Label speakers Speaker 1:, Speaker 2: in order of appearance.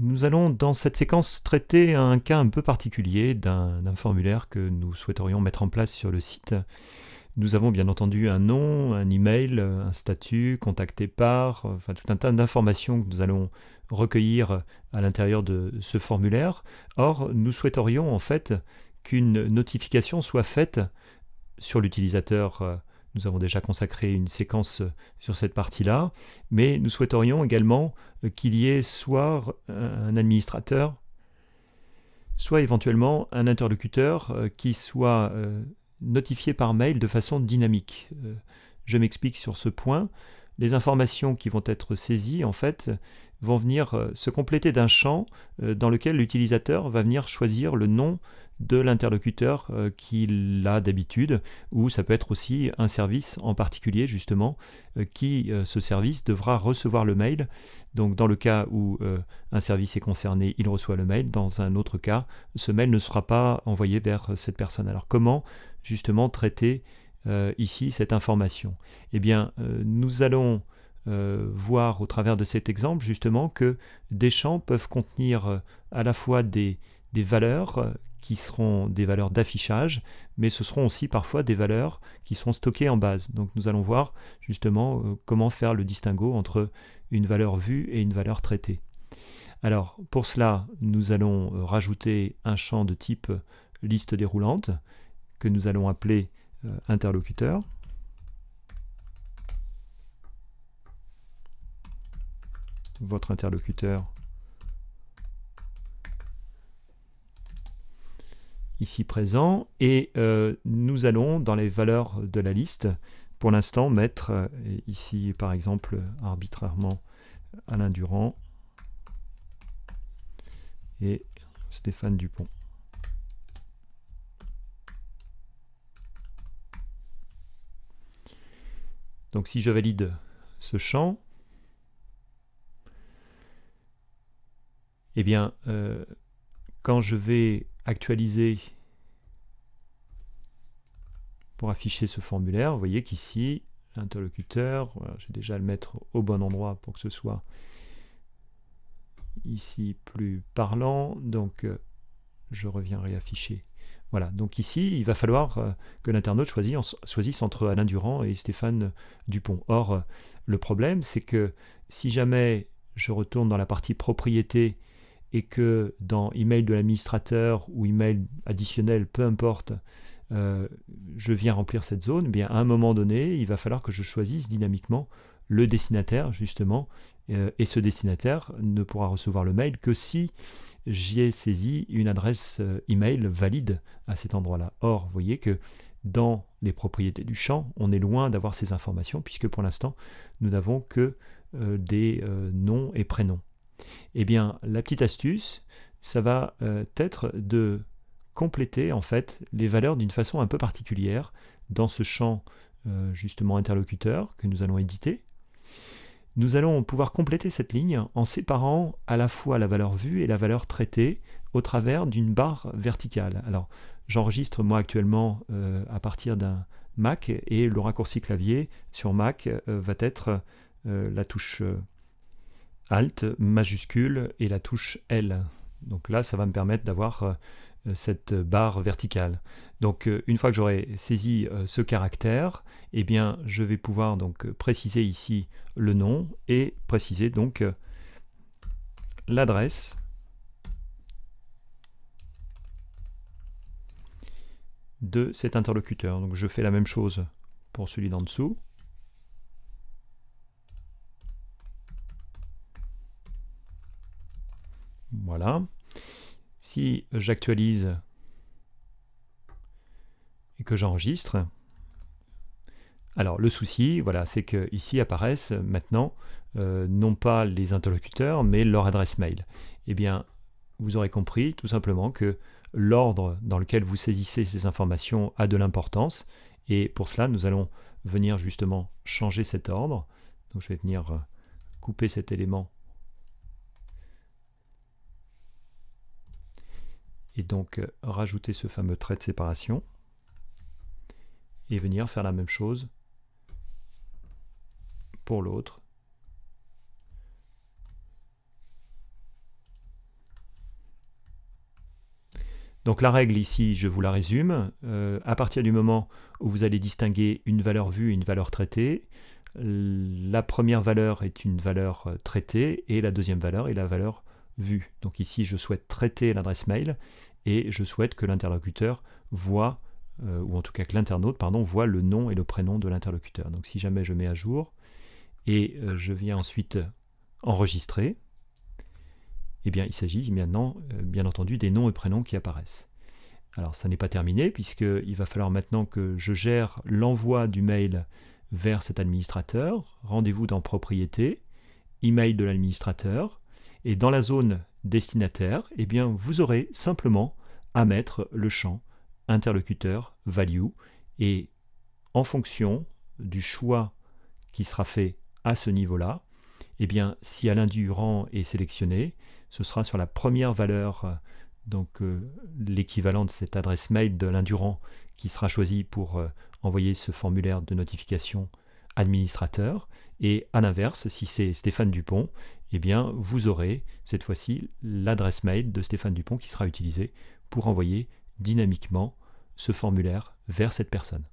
Speaker 1: Nous allons dans cette séquence traiter un cas un peu particulier d'un formulaire que nous souhaiterions mettre en place sur le site. Nous avons bien entendu un nom, un email, un statut, contacté par, enfin tout un tas d'informations que nous allons recueillir à l'intérieur de ce formulaire. Or, nous souhaiterions en fait qu'une notification soit faite sur l'utilisateur. Nous avons déjà consacré une séquence sur cette partie-là, mais nous souhaiterions également qu'il y ait soit un administrateur, soit éventuellement un interlocuteur qui soit notifié par mail de façon dynamique. Je m'explique sur ce point. Les informations qui vont être saisies, en fait, vont venir se compléter d'un champ dans lequel l'utilisateur va venir choisir le nom de l'interlocuteur qu'il a d'habitude, ou ça peut être aussi un service en particulier, justement, ce service devra recevoir le mail. Donc, dans le cas où un service est concerné, il reçoit le mail. Dans un autre cas, ce mail ne sera pas envoyé vers cette personne. Alors, comment, justement, traiter ici cette information? Eh bien, nous allons voir au travers de cet exemple justement que des champs peuvent contenir à la fois des valeurs qui seront des valeurs d'affichage, mais ce seront aussi parfois des valeurs qui seront stockées en base. Donc nous allons voir justement comment faire le distinguo entre une valeur vue et une valeur traitée. Alors pour cela, nous allons rajouter un champ de type liste déroulante que nous allons appeler interlocuteur. Votre interlocuteur ici présent, et nous allons dans les valeurs de la liste pour l'instant mettre ici par exemple arbitrairement Alain Durand et Stéphane Dupont. Donc si je valide ce champ, eh bien, quand je vais actualiser pour afficher ce formulaire, vous voyez qu'ici, l'interlocuteur, voilà, je vais déjà le mettre au bon endroit pour que ce soit ici plus parlant. Donc, je reviens réafficher. Voilà, donc ici, il va falloir que l'internaute choisisse entre Alain Durand et Stéphane Dupont. Or, le problème, c'est que si jamais je retourne dans la partie propriété et que dans email de l'administrateur ou email additionnel, peu importe, je viens remplir cette zone, eh bien à un moment donné, il va falloir que je choisisse dynamiquement le destinataire, justement, et ce destinataire ne pourra recevoir le mail que si j'y ai saisi une adresse email valide à cet endroit-là. Or, vous voyez que dans les propriétés du champ, on est loin d'avoir ces informations, puisque pour l'instant, nous n'avons que des noms et prénoms. Eh bien, la petite astuce, ça va être de compléter en fait les valeurs d'une façon un peu particulière dans ce champ justement interlocuteur que nous allons éditer. Nous allons pouvoir compléter cette ligne en séparant à la fois la valeur vue et la valeur traitée au travers d'une barre verticale. Alors, j'enregistre moi actuellement à partir d'un Mac, et le raccourci clavier sur Mac va être la touche Alt majuscule et la touche L. Donc là, ça va me permettre d'avoir cette barre verticale. Donc une fois que j'aurai saisi ce caractère, eh bien je vais pouvoir donc préciser ici le nom et préciser donc l'adresse de cet interlocuteur. Donc je fais la même chose pour celui d'en dessous. Voilà. Si j'actualise et que j'enregistre, alors le souci, voilà, c'est que ici apparaissent maintenant non pas les interlocuteurs, mais leur adresse mail. Eh bien, vous aurez compris tout simplement que l'ordre dans lequel vous saisissez ces informations a de l'importance, et pour cela, nous allons venir justement changer cet ordre. Donc je vais venir couper cet élément et donc rajouter ce fameux trait de séparation et venir faire la même chose pour l'autre. Donc la règle ici, je vous la résume. À partir du moment où vous allez distinguer une valeur vue et une valeur traitée, la première valeur est une valeur traitée et la deuxième valeur est la valeur vue. Donc ici, je souhaite traiter l'adresse mail et je souhaite que l'interlocuteur voit, ou en tout cas que l'internaute, pardon, voit le nom et le prénom de l'interlocuteur. Donc si jamais je mets à jour et je viens ensuite enregistrer, eh bien, il s'agit maintenant, bien entendu, des noms et prénoms qui apparaissent. Alors, ça n'est pas terminé, puisqu'il va falloir maintenant que je gère l'envoi du mail vers cet administrateur. Rendez-vous dans Propriétés, email de l'administrateur, et dans la zone destinataire, eh bien, vous aurez simplement à mettre le champ interlocuteur value, et en fonction du choix qui sera fait à ce niveau-là, eh bien, si Alain Durand est sélectionné, ce sera sur la première valeur, donc l'équivalent de cette adresse mail de Alain Durand qui sera choisie pour envoyer ce formulaire de notification administrateur. Et à l'inverse, si c'est Stéphane Dupont, eh bien, vous aurez cette fois-ci l'adresse mail de Stéphane Dupont qui sera utilisée pour envoyer dynamiquement ce formulaire vers cette personne.